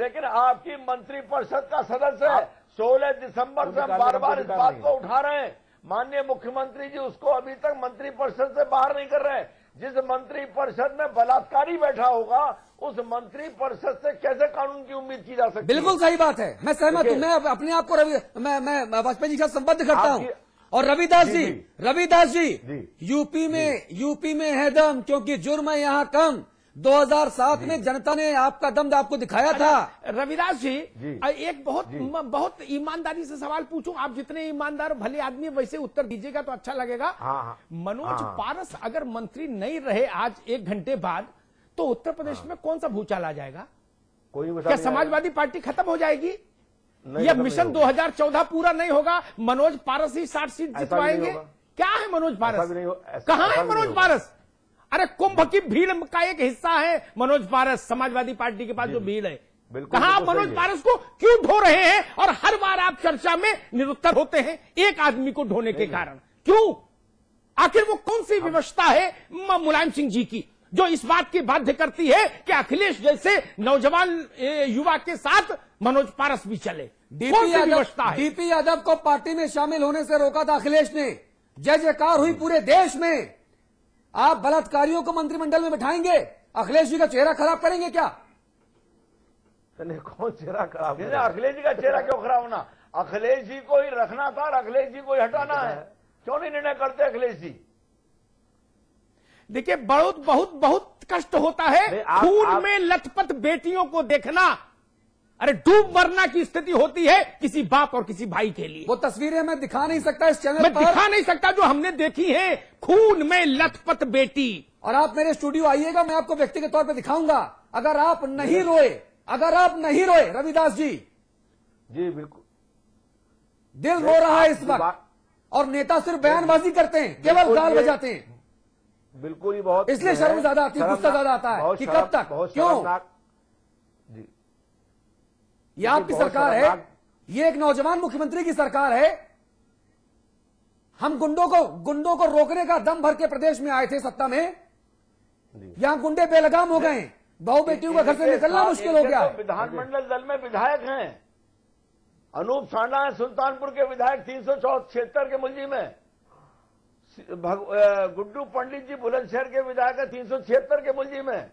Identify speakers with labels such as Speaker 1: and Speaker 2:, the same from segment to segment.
Speaker 1: लेकिन आपकी मंत्रिपरिषद का सदस्य है। 16 दिसंबर से हम बार बार इस बात को उठा रहे हैं। माननीय मुख्यमंत्री जी उसको अभी तक मंत्रिपरिषद से बाहर नहीं कर रहे हैं। जिस मंत्रिपरिषद में बलात्कारी बैठा होगा उस मंत्रिपरिषद से कैसे कानून की उम्मीद की जा सकती है?
Speaker 2: बिल्कुल सही बात है, मैं सहमत हूं। मैं अपने आप को मैं वाजपेयी जी के साथ संबद्ध करता हूं। और रविदास जी यूपी में है दम, क्योंकि जुर्म है यहाँ कम। 2007 में जनता ने आपका दम आपको दिखाया था।
Speaker 3: रविदास जी एक बहुत ईमानदारी से सवाल पूछूं, आप जितने ईमानदार भले आदमी वैसे उत्तर दीजिएगा तो अच्छा लगेगा। मनोज पारस अगर मंत्री नहीं रहे आज 1 घंटे बाद, तो उत्तर प्रदेश में कौन सा भूचाल आ जाएगा? क्या समाजवादी पार्टी खत्म हो जाएगी? या मिशन 2014 पूरा नहीं होगा? मनोज पारस ही 60 सीट जितवाएंगे? क्या है मनोज पारस? कहां है मनोज पारस? अरे कुंभ की भीड़ का एक हिस्सा है मनोज पारस, समाजवादी पार्टी के पास जो भीड़ है। कहां आप मनोज पारस को क्यों ढो रहे हैं? और हर बार आप चर्चा में निरुत्तर होते हैं एक आदमी को ढोने के कारण। क्यों? आखिर वो कौन सी व्यवस्था है मुलायम सिंह जी की जो इस बात की बाध्य करती है कि अखिलेश जैसे नौजवान युवा के साथ मनोज पारस भी चले?
Speaker 2: डीपी यादव को पार्टी में शामिल होने से रोका था अखिलेश ने। जय जयकार हुई पूरे देश में। आप बलात्कारियों को मंत्रिमंडल में बैठाएंगे, अखिलेश जी का चेहरा खराब करेंगे क्या?
Speaker 1: कौन चेहरा खराब? अखिलेश जी का चेहरा क्यों खराब होना? अखिलेश जी को ही रखना था और अखिलेश जी को ही हटाना है। क्यों नहीं निर्णय करते अखिलेश जी?
Speaker 3: देखिए बहुत कष्ट होता है खून में लथपथ बेटियों को देखना। अरे डूब मरना की स्थिति होती है किसी बाप और किसी भाई के लिए।
Speaker 2: वो तस्वीरें मैं दिखा नहीं सकता इस चैनल
Speaker 3: मैं
Speaker 2: पर।
Speaker 3: दिखा नहीं सकता जो हमने देखी है, खून में लथपथ बेटी।
Speaker 2: और आप मेरे स्टूडियो आइएगा, मैं आपको व्यक्तिगत तौर पर दिखाऊंगा। अगर आप नहीं रोए रविदास जी
Speaker 1: बिल्कुल
Speaker 2: दिल रो रहा है इस वक्त। और नेता सिर्फ बयानबाजी करते हैं, केवल गाल बजाते हैं।
Speaker 1: बिल्कुल ही बहुत,
Speaker 2: इसलिए शर्म ज्यादा आती है, गुस्सा ज्यादा आता है कि कब तक, क्यों? ये आपकी सरकार है, ये एक नौजवान मुख्यमंत्री की सरकार है। हम गुंडों को रोकने का दम भर के प्रदेश में आए थे सत्ता में। यहां गुंडे बेलगाम हो गए, बहू बेटियों का घर से निकलना मुश्किल हो गया।
Speaker 1: विधानमंडल दल में विधायक हैं, अनूप साना है सुल्तानपुर के विधायक 376 के मुलजिम है। गुड्डू पंडित जी बुलंदशहर के विधायक है, 376 के मुलजिम है।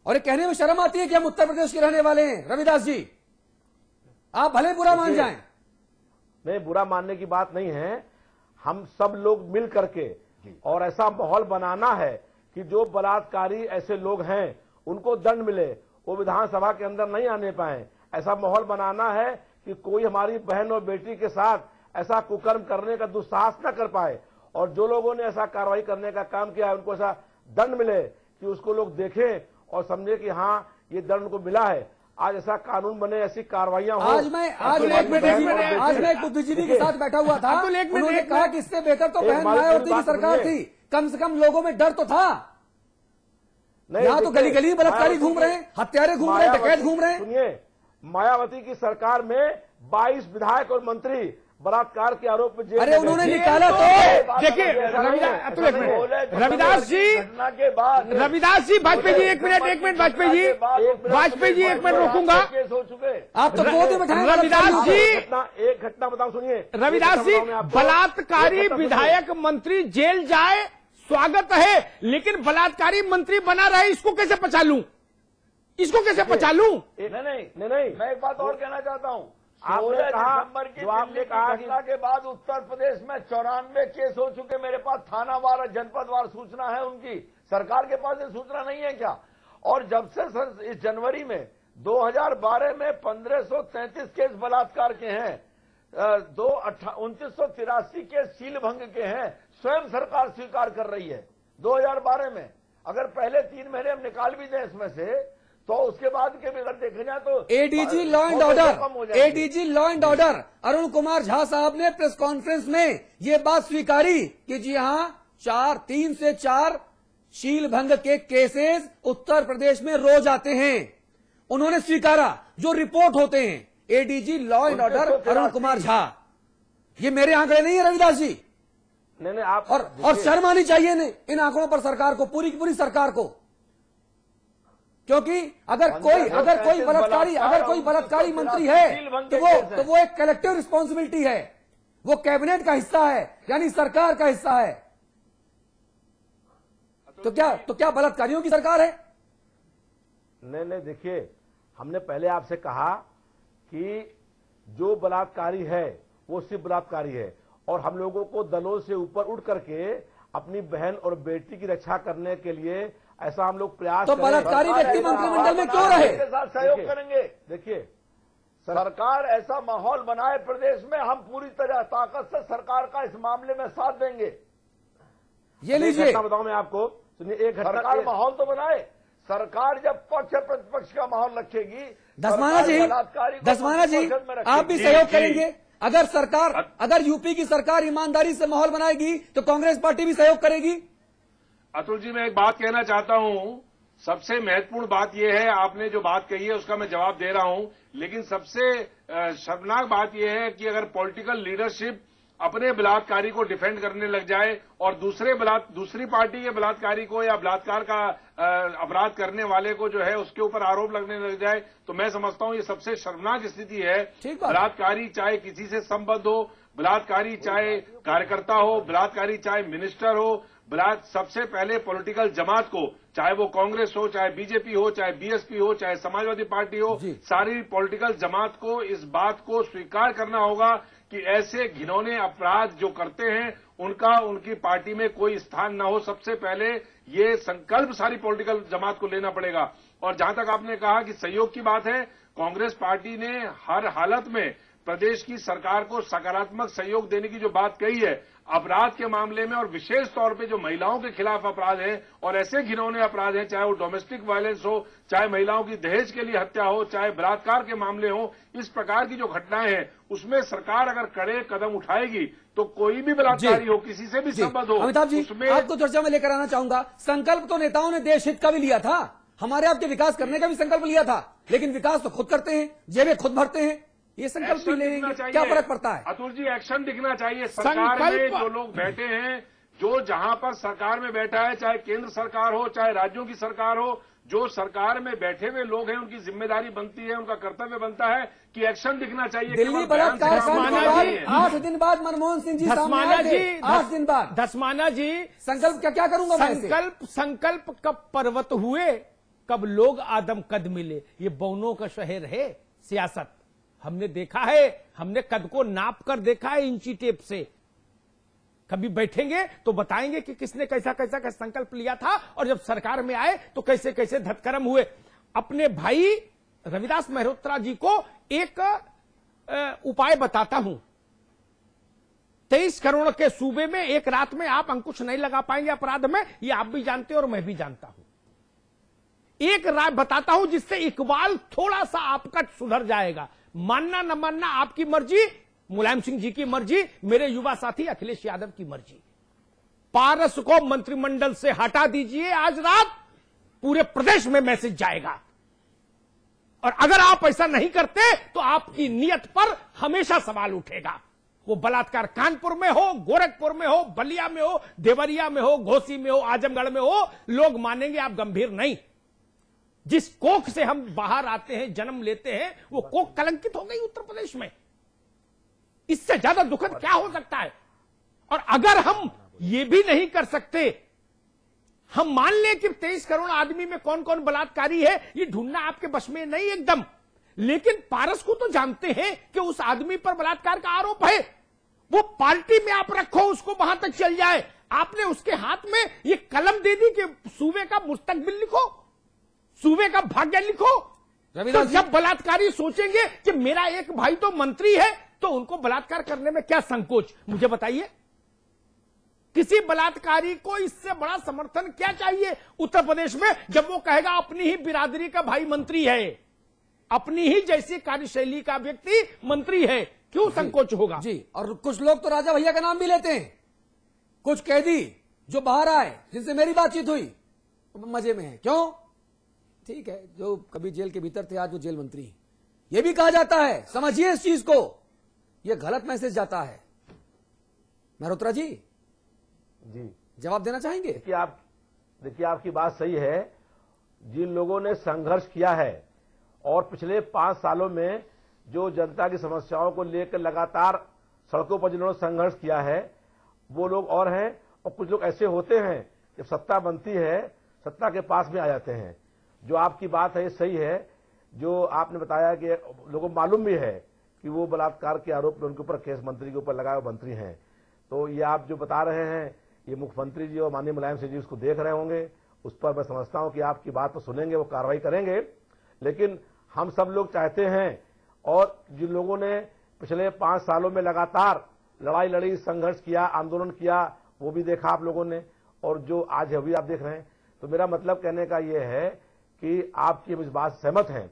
Speaker 2: और ये कहने में शर्म आती है कि हम उत्तर प्रदेश के रहने वाले हैं। रविदास जी आप भले बुरा मान जाएं।
Speaker 1: नहीं, बुरा मानने की बात नहीं है। हम सब लोग मिल करके और ऐसा माहौल बनाना है कि जो बलात्कारी ऐसे लोग हैं उनको दंड मिले, वो विधानसभा के अंदर नहीं आने पाए। ऐसा माहौल बनाना है कि कोई हमारी बहन और बेटी के साथ ऐसा कुकर्म करने का दुस्साहस न कर पाए। और जो लोगों ने ऐसा कार्रवाई करने का काम किया है उनको ऐसा दंड मिले कि उसको लोग देखें और समझे कि हाँ ये दंड को मिला है। आज ऐसा कानून बने, ऐसी कार्रवाइयां हो।
Speaker 2: आज मैं एक बुद्धिजीवी के साथ बैठा हुआ था, उन्होंने कहा कि इससे बेहतर तो बहन मायावती की सरकार थी, कम से कम लोगों में डर तो था। यहाँ तो गली गली बलात्कारी घूम रहे हैं, हत्यारे घूम रहे हैं, डकैत घूम रहे हैं।
Speaker 1: सुनिए, मायावती की सरकार में 22 विधायक और मंत्री बलात्कार के आरोप में जेल।
Speaker 2: अरे उन्होंने निकाला तो
Speaker 3: देखिए रविदास जी वाजपेयी जी एक मिनट वाजपेयी जी एक मिनट रोकूंगा।
Speaker 2: आप तो गोद में बैठाए।
Speaker 3: रविदास जी
Speaker 1: एक घटना बताओ, सुनिए।
Speaker 3: रविदास जी बलात्कारी विधायक मंत्री जेल जाए स्वागत है, लेकिन बलात्कारी मंत्री बना रहे, इसको कैसे पचा लूं?
Speaker 1: नहीं, मैं एक बात और कहना चाहता हूं। 16 दिसंबर की दिल्ली की घटना के बाद उत्तर प्रदेश में 94 केस हो चुके। मेरे पास थानावार जनपदवार सूचना है उनकी। सरकार के पास ये सूचना नहीं है क्या? और जब से इस जनवरी में 2012 में 1533 केस बलात्कार के हैं, 2983 केस शील भंग के हैं। स्वयं सरकार स्वीकार कर रही है 2012 में। अगर पहले 3 महीने हम निकाल भी दें इसमें से, तो उसके बाद के भी अगर देखे जाए तो
Speaker 2: ADG law and order Arun Kumar Jha साहब ने प्रेस कॉन्फ्रेंस में ये बात स्वीकारी कि जी हां 3 से 4 शील भंग के केसेस उत्तर प्रदेश में रोज आते हैं। उन्होंने स्वीकारा, जो रिपोर्ट होते हैं। ADG law and order Arun Kumar Jha, ये मेरे आंकड़े नहीं है रविदास जी।
Speaker 1: नहीं आप
Speaker 2: और शर्म आनी चाहिए इन आंकड़ों पर सरकार को, पूरी की पूरी सरकार को, क्योंकि अगर कोई बलात्कारी मंत्री है तो वो एक कलेक्टिव रिस्पॉन्सिबिलिटी है, वो कैबिनेट का हिस्सा है, यानी सरकार का हिस्सा है। तो क्या बलात्कारियों की सरकार है?
Speaker 1: नहीं, देखिए, हमने पहले आपसे कहा कि जो बलात्कारी है वो सिर्फ बलात्कारी है, और हम लोगों को दलों से ऊपर उठ करके अपनी बहन और बेटी की रक्षा करने के लिए ऐसा हम लोग प्रयास
Speaker 2: तो बलात्कारी व्यक्ति मंत्रिमंडल में क्यों रहे?
Speaker 4: के साथ सहयोग करेंगे।
Speaker 1: देखिए,
Speaker 4: सरकार ऐसा माहौल बनाए प्रदेश में, हम पूरी तरह ताकत से सरकार का इस मामले में साथ देंगे।
Speaker 2: ये लीजिए,
Speaker 1: बताऊं मैं आपको, सुनिए, एक घटना,
Speaker 4: सरकार माहौल तो बनाए। सरकार जब पक्ष प्रतिपक्ष का माहौल रखेगी,
Speaker 2: दसमाना जी आप भी सहयोग करेंगे? अगर यूपी की सरकार ईमानदारी से माहौल बनाएगी तो कांग्रेस पार्टी भी सहयोग करेगी।
Speaker 5: अतुल जी, मैं एक बात कहना चाहता हूं। सबसे महत्वपूर्ण बात यह है, आपने जो बात कही है उसका मैं जवाब दे रहा हूं, लेकिन सबसे शर्मनाक बात यह है कि अगर पॉलिटिकल लीडरशिप अपने बलात्कारी को डिफेंड करने लग जाए और दूसरी पार्टी के बलात्कारी को या बलात्कार का अपराध करने वाले को जो है उसके ऊपर आरोप लगने लग जाए, तो मैं समझता हूं ये सबसे शर्मनाक स्थिति है। बलात्कारी चाहे किसी से संबद्ध हो, बलात्कारी चाहे कार्यकर्ता हो, बलात्कारी चाहे मिनिस्टर हो, सबसे पहले पॉलिटिकल जमात को, चाहे वो कांग्रेस हो, चाहे बीजेपी हो, चाहे बीएसपी हो, चाहे समाजवादी पार्टी हो, सारी पॉलिटिकल जमात को इस बात को स्वीकार करना होगा कि ऐसे घिनौने अपराध जो करते हैं उनकी पार्टी में कोई स्थान न हो। सबसे पहले ये संकल्प सारी पॉलिटिकल जमात को लेना पड़ेगा। और जहां तक आपने कहा कि सहयोग की बात है, कांग्रेस पार्टी ने हर हालत में प्रदेश की सरकार को सकारात्मक सहयोग देने की जो बात कही है, अपराध के मामले में और विशेष तौर पे जो महिलाओं के खिलाफ अपराध हैं और ऐसे घिनौने अपराध हैं, चाहे वो डोमेस्टिक वायलेंस हो, चाहे महिलाओं की दहेज के लिए हत्या हो, चाहे बलात्कार के मामले हो, इस प्रकार की जो घटनाएं हैं उसमें सरकार अगर कड़े कदम उठाएगी तो कोई भी बलात्कारी हो, किसी से भी संबंध हो,
Speaker 2: अमिताभ जी,
Speaker 5: उसमें
Speaker 2: आपको चर्चा में लेकर आना चाहूंगा। संकल्प तो नेताओं ने देश हित का भी लिया था, हमारे आपके विकास करने का भी संकल्प लिया था, लेकिन विकास तो खुद करते हैं, जेबें खुद भरते हैं। ये संकल्प भी लेंगे, क्या फर्क पड़ता है?
Speaker 5: अतुल जी, एक्शन दिखना चाहिए। सरकार में जो लोग बैठे हैं, जो जहां पर सरकार में बैठा है, चाहे केंद्र सरकार हो, चाहे राज्यों की सरकार हो, जो सरकार में बैठे हुए लोग हैं उनकी जिम्मेदारी बनती है, उनका कर्तव्य बनता है कि एक्शन दिखना चाहिए।
Speaker 2: दिल्ली बलात्कार कांड के बाद 8 दिन बाद मनमोहन सिंह जी सामने आए थे, 8 दिन बाद।
Speaker 3: धस्माना जी,
Speaker 2: संकल्प क्या करूंगा मैं?
Speaker 3: संकल्प कब पर्वत हुए, कब लोग आदम कद मिले। ये बौनों का शहर है सियासत। हमने देखा है, हमने कद को नाप कर देखा है इंची टेप से। कभी बैठेंगे तो बताएंगे कि किसने कैसा कैसा का संकल्प लिया था और जब सरकार में आए तो कैसे कैसे धतकर्म हुए। अपने भाई रविदास मेहरोत्रा जी को एक उपाय बताता हूं। 23 करोड़ के सूबे में एक रात में आप अंकुश नहीं लगा पाएंगे अपराध में, ये आप भी जानते हो और मैं भी जानता हूं। एक राय बताता हूं जिससे इकबाल थोड़ा सा आपका सुधर जाएगा। मानना न मानना आपकी मर्जी, मुलायम सिंह जी की मर्जी, मेरे युवा साथी अखिलेश यादव की मर्जी। पारस को मंत्रिमंडल से हटा दीजिए आज रात, पूरे प्रदेश में मैसेज जाएगा। और अगर आप ऐसा नहीं करते तो आपकी नीयत पर हमेशा सवाल उठेगा। वो बलात्कार कानपुर में हो, गोरखपुर में हो, बलिया में हो, देवरिया में हो, घोसी में हो, आजमगढ़ में हो, लोग मानेंगे आप गंभीर नहीं। जिस कोख से हम बाहर आते हैं, जन्म लेते हैं, वो कोख कलंकित हो गई उत्तर प्रदेश में। इससे ज्यादा दुखद क्या हो सकता है? और अगर हम ये भी नहीं कर सकते, हम मान लें कि 23 करोड़ आदमी में कौन कौन बलात्कारी है, ये ढूंढना आपके बस में नहीं एकदम। लेकिन पारस को तो जानते हैं कि उस आदमी पर बलात्कार का आरोप है। वो पार्टी में आप रखो, उसको वहां तक चल जाए। आपने उसके हाथ में ये कलम दे दी कि सूबे का मुस्तकबिल लिखो, सूबे का भाग्य लिखो। तो जब बलात्कारी सोचेंगे कि मेरा एक भाई तो मंत्री है, तो उनको बलात्कार करने में क्या संकोच, मुझे बताइए। किसी बलात्कारी को इससे बड़ा समर्थन क्या चाहिए उत्तर प्रदेश में, जब वो कहेगा अपनी ही बिरादरी का भाई मंत्री है, अपनी ही जैसी कार्यशैली का व्यक्ति मंत्री है, क्यों संकोच होगा?
Speaker 2: जी, और कुछ लोग तो राजा भैया का नाम भी लेते हैं। कुछ कैदी जो बाहर आए, जिनसे मेरी बातचीत हुई, मजे में है। क्यों? ठीक है, जो कभी जेल के भीतर थे आज वो जेल मंत्री। ये भी कहा जाता है, समझिए इस चीज को, ये गलत मैसेज जाता है। मेहरोत्रा जी, जवाब देना चाहेंगे?
Speaker 1: देखिए, आपकी बात सही है। जिन लोगों ने संघर्ष किया है और पिछले 5 सालों में जो जनता की समस्याओं को लेकर लगातार सड़कों पर जिन्होंने संघर्ष किया है, वो लोग और हैं। और कुछ लोग ऐसे होते हैं जब सत्ता बनती है, सत्ता के पास में आ जाते हैं। जो आपकी बात है ये सही है, जो आपने बताया कि लोगों को मालूम भी है कि वो बलात्कार के आरोप में उनके ऊपर केस मंत्री के ऊपर लगाए हुए मंत्री हैं। तो ये आप जो बता रहे हैं, ये मुख्यमंत्री जी और माननीय मुलायम सिंह जी उसको देख रहे होंगे। उस पर मैं समझता हूं कि आपकी बात तो सुनेंगे, वो कार्रवाई करेंगे। लेकिन हम सब लोग चाहते हैं, और जिन लोगों ने पिछले 5 सालों में लगातार लड़ाई लड़ी, संघर्ष किया, आंदोलन किया, वो भी देखा आप लोगों ने, और जो आज अभी आप देख रहे हैं। तो मेरा मतलब कहने का ये है कि आपकी इस बात से सहमत हैं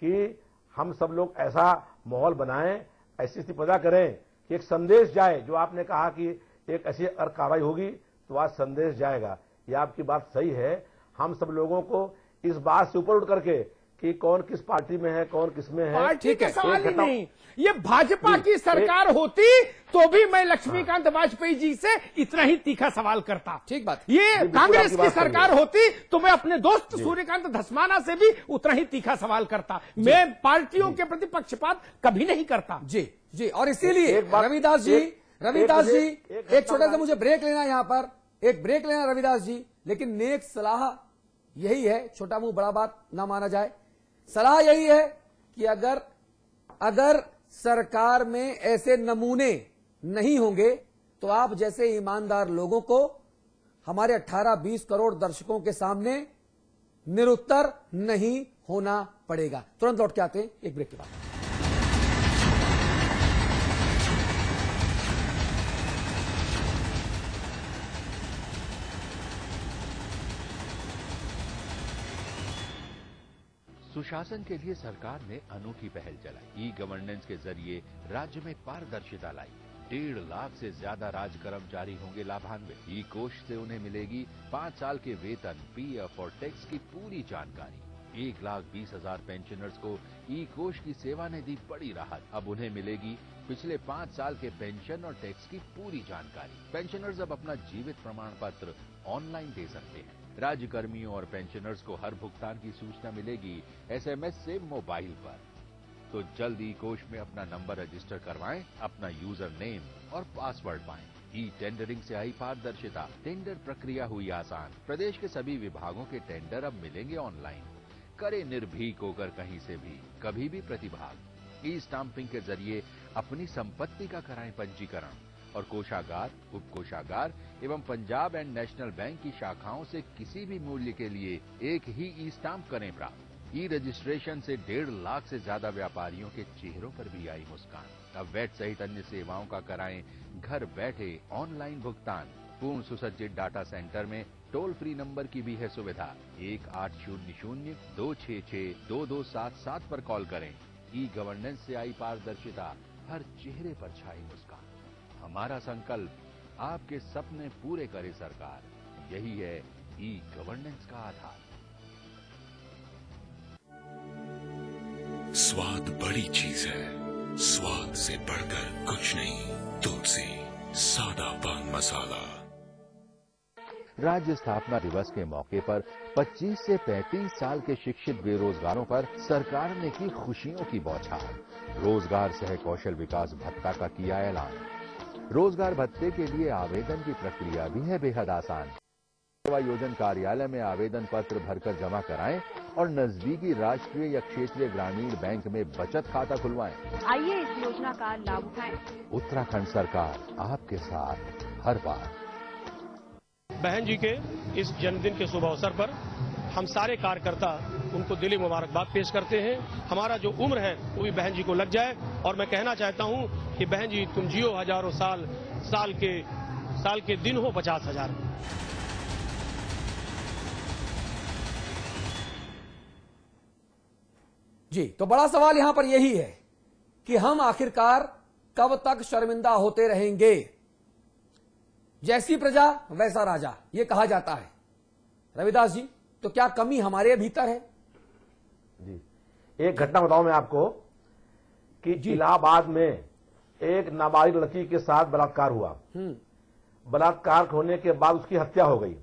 Speaker 1: कि हम सब लोग ऐसा माहौल बनाएं, ऐसी स्थिति पैदा करें कि एक संदेश जाए। जो आपने कहा कि एक ऐसी अगर कार्रवाई होगी तो आज संदेश जाएगा। ये आपकी बात सही है। हम सब लोगों को इस बात से ऊपर उठ करके कि कौन किस पार्टी में है, कौन किस में है,
Speaker 3: पार्टी का सवाल ही नहीं। ये भाजपा की सरकार होती तो भी मैं लक्ष्मीकांत वाजपेयी जी से इतना ही तीखा सवाल करता।
Speaker 2: ठीक बात।
Speaker 3: ये कांग्रेस की सरकार होती तो मैं अपने दोस्त सूर्यकांत धस्माना से भी उतना ही तीखा सवाल करता। मैं पार्टियों के प्रति पक्षपात कभी नहीं करता।
Speaker 2: जी जी। और इसीलिए रविदास जी, एक छोटा सा मुझे ब्रेक लेना, यहां पर एक ब्रेक लेना रविदास जी। लेकिन नेक सलाह यही है, छोटा मुंह बड़ा बात ना माना जाए। सलाह यही है कि अगर सरकार में ऐसे नमूने नहीं होंगे तो आप जैसे ईमानदार लोगों को हमारे 18-20 करोड़ दर्शकों के सामने निरुत्तर नहीं होना पड़ेगा। तुरंत लौट के आते हैं एक ब्रेक के बाद।
Speaker 6: सुशासन के लिए सरकार ने अनूठी पहल चलाई। ई गवर्नेंस के जरिए राज्य में पारदर्शिता लाई। 1.5 लाख से ज्यादा राज कर्मचारी होंगे लाभान्वित। ई कोष से उन्हें मिलेगी 5 साल के वेतन, पीएफ और टैक्स की पूरी जानकारी। 1,20,000 पेंशनर्स को ई कोष की सेवा ने दी बड़ी राहत। अब उन्हें मिलेगी पिछले 5 साल के पेंशन और टैक्स की पूरी जानकारी। पेंशनर्स अब अपना जीवित प्रमाण पत्र ऑनलाइन दे सकते हैं। राज्य कर्मियों और पेंशनर्स को हर भुगतान की सूचना मिलेगी एसएमएस से मोबाइल पर। तो जल्द ई कोष में अपना नंबर रजिस्टर करवाएं, अपना यूजर नेम और पासवर्ड पाएं। ई टेंडरिंग से आई पारदर्शिता, टेंडर प्रक्रिया हुई आसान। प्रदेश के सभी विभागों के टेंडर अब मिलेंगे ऑनलाइन। करे निर्भीक होकर कहीं से भी, कभी भी प्रतिभाग। ई स्टाम्पिंग के जरिए अपनी संपत्ति का कराएं पंजीकरण और कोषागार, उपकोषागार एवं पंजाब एंड नेशनल बैंक की शाखाओं से किसी भी मूल्य के लिए एक ही ई स्टाम्प करें प्राप्त। ई रजिस्ट्रेशन से 1.5 लाख से ज्यादा व्यापारियों के चेहरों पर भी आई मुस्कान। अब वैट सहित अन्य सेवाओं का कराएं घर बैठे ऑनलाइन भुगतान। पूर्ण सुसज्जित डाटा सेंटर में टोल फ्री नंबर की भी है सुविधा। 1800-266-2277 पर कॉल करें। ई गवर्नेंस से आई पारदर्शिता, हर चेहरे पर छाई मुस्कान। हमारा संकल्प आपके सपने पूरे करे सरकार, यही है ई गवर्नेंस का आधार।
Speaker 7: स्वाद बड़ी चीज है, स्वाद से बढ़कर कुछ नहीं। तुलसी सादा पान मसाला।
Speaker 6: राज्य स्थापना दिवस के मौके पर 25 से 35 साल के शिक्षित बेरोजगारों पर सरकार ने की खुशियों की बौछार। रोजगार सह कौशल विकास भत्ता का किया ऐलान। रोजगार भत्ते के लिए आवेदन की प्रक्रिया भी है बेहद आसान। सेवा योजन कार्यालय में आवेदन पत्र भरकर जमा कराएं और नजदीकी राष्ट्रीय या क्षेत्रीय ग्रामीण बैंक में बचत खाता खुलवाएं।
Speaker 8: आइए इस योजना का लाभ उठाएं।
Speaker 6: उत्तराखंड सरकार आपके साथ हर बार।
Speaker 9: बहन जी के इस जन्मदिन के शुभ अवसर पर हम सारे कार्यकर्ता उनको दिली मुबारकबाद पेश करते हैं। हमारा जो उम्र है वो भी बहन जी को लग जाए और मैं कहना चाहता हूं कि बहन जी तुम जियो हजारों साल, साल के दिन हो 50,000।
Speaker 2: जी, तो बड़ा सवाल यहां पर यही है कि हम आखिरकार कब तक शर्मिंदा होते रहेंगे। जैसी प्रजा वैसा राजा, ये कहा जाता है। रविदास जी, तो क्या कमी हमारे भीतर है?
Speaker 1: जी, एक घटना बताऊं मैं आपको कि इलाहाबाद में एक नाबालिग लड़की के साथ बलात्कार हुआ। बलात्कार होने के बाद उसकी हत्या हो गई।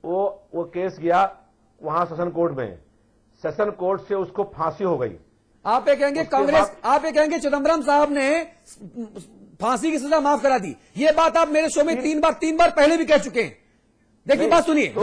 Speaker 1: वो केस गया वहां सेशन कोर्ट में, सेशन कोर्ट से उसको फांसी हो गई।
Speaker 2: आप ये कहेंगे कांग्रेस, आप ये कहेंगे चिदम्बरम साहब ने फांसी की सजा माफ करा दी। ये बात आप मेरे शो में तीन बार पहले भी कह चुके हैं। देखिए बात सुनिए।